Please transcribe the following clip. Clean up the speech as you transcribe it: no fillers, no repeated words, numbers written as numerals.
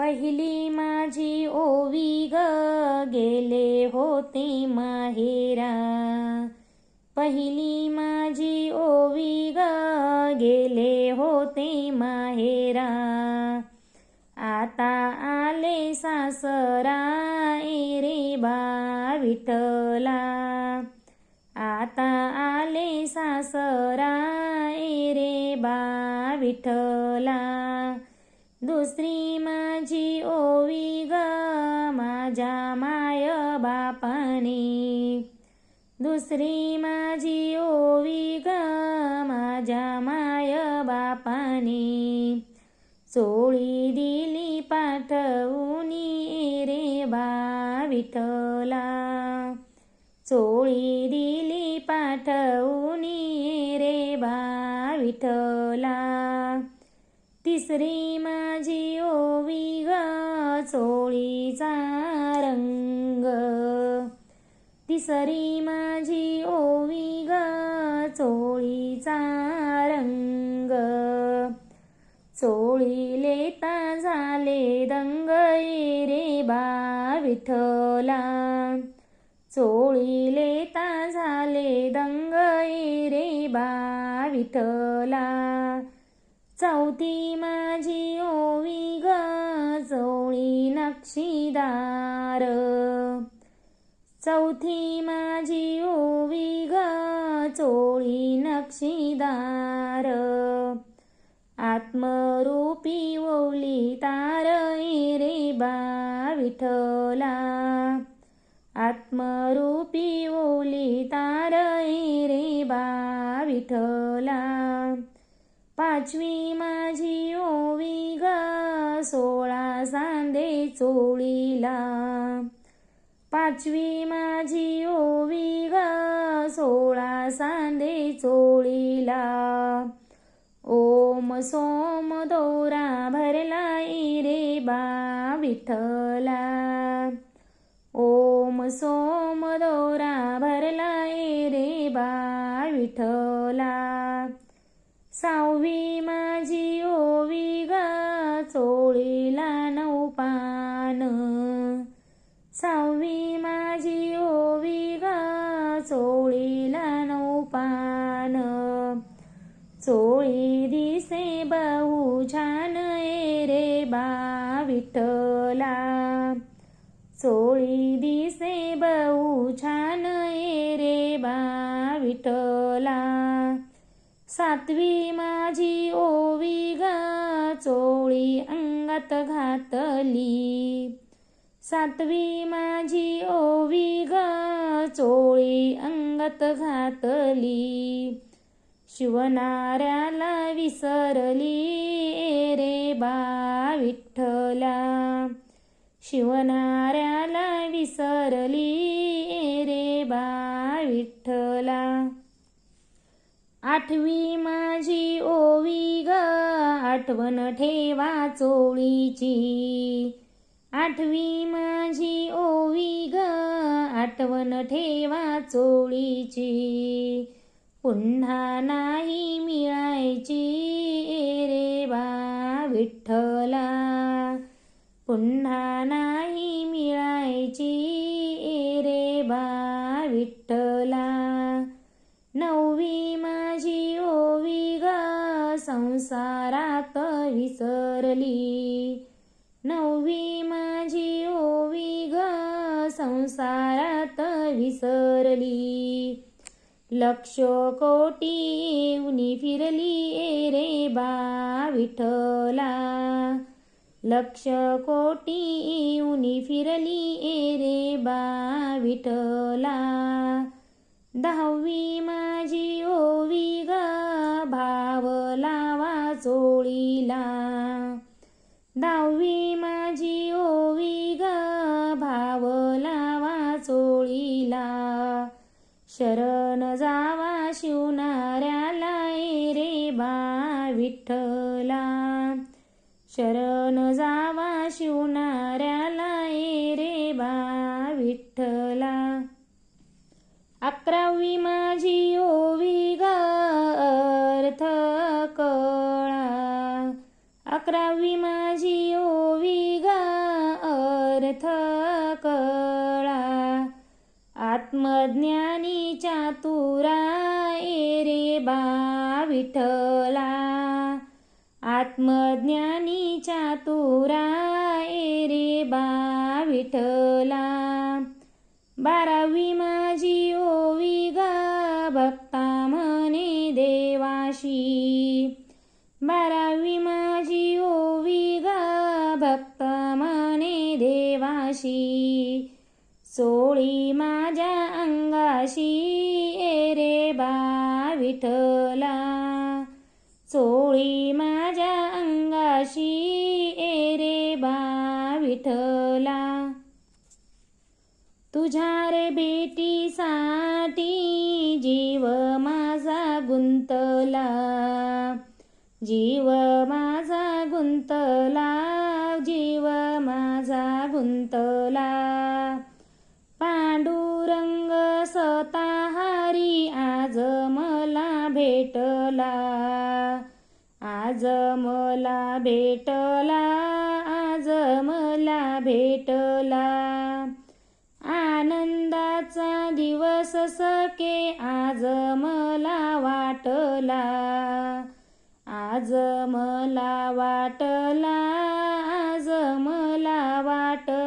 पहिली माझी ओवी ग गेले होते माहेरा. पहिली माझी ओवी ग गेले होते माहेरा. आता आले सासरा रे बा विठ्ठला. आता आले सासरा रे बा विठ्ठला. दुसरी माझी ओवी ग माझ्या माय बापाने. दुसरी माझी ओवी ग माझ्या माय बापाने. चोळी दिली पाठवूनी रे बा विठ्ठला. चोळी दिली पाठवूनी रे बा विठ्ठला. तिसरी माझी ओवी ग चोळीचा रंग. तिसरी माझी ओवी ग चोळीचा रंग. चोळीले ता झाले दंग रे बा विठ्ठला. चोळीले ता झाले दंग रे बा विठ्ठला. चौथी माझी ओवी ग चोळी नक्षीदार. चौथी माझी ओवी ग चोळी नक्षीदार. आत्मरूपी ओवली तार रे बा विठ्ठला. आत्मरूपी ओवली तार रे बा विठ्ठला. पाचवी माझी ओवी ग 16 सांधे चोळीला. पाचवी माझी ओवी ग 16 सांधे चोळीला. ओम सोम दोरा भरला रे बा विठ्ठला. ओम सोम दोरा भरला रे बा विठ्ठला. सहावी माझी ओवी ग चोळीला 9 पान. सहावी माझी ओवी ग चोळीला 9 पान. चोळी दिसे बहु छान रे बा विठ्ठला. चोळी दिसे बहु छान रे बा विठ्ठला. सातवी माझी ओवी ग चोळी अंगात घातली. सातवी माझी ओवी ग चोळी अंगात घातली. शिवणाऱ्याला विसरली रे बा विठ्ठला. शिवणाऱ्याला विसरली रे बा विठ्ठला. आठवी माझी ओवी ग आठवण ठेवा चोळीची. आठवी माझी ओवी ग आठवण ठेवा चोळीची. पुन्हा नाही मिळायची रे बा विठ्ठला. पुन्हा नाही मिळायची रे बा विठ्ठला. नववी माझी ओवी ग संसारात विसरली. नववी माझी ओवी ग संसारात विसरली. लक्ष कोटी येऊनी फिरली रे बा विठ्ठला. लक्ष कोटी येऊनी फिरली रे बा विठ्ठला. दहावी माझी ओवी ग भाव लावा चोळीला. दहावी माझी ओवी ग भाव लावा चोळीला. शरण जावा शिवणाऱ्याला रे बा विठ्ठला. शरण जावा शिवणाऱ्याला रे बा विठ्ठला. 11वी माझी ओवी ग अर्थ कळा. 11वी माझी ओवी ग थकला. आत्मज्ञानी चातुरा रे बा विठ्ठला. आत्मज्ञानी चातुरा रे बा विठ्ठला. 12वी माझी ओवी गा भक्ता म्हणे देवाशी. 12वी माझी ओवी गा भक्ता म्हणे देवाशी. सोळी माझ्या अंगाशी रे बा विठ्ठला. सोळी माझ्या अंगाशी रे बा विठ्ठला. तुझ्या रे भेटीसाठी जीव माझा गुंतला. जीव माझा गुंतला. जीव माझा गुंतला. पांडुरंग सताहारी आज मला भेटला. आज मला भेटला. आज मला भेटला. आनंदाचा दिवस सखे आज मला वाटला. आज मला वाटला. आज मला वाटला.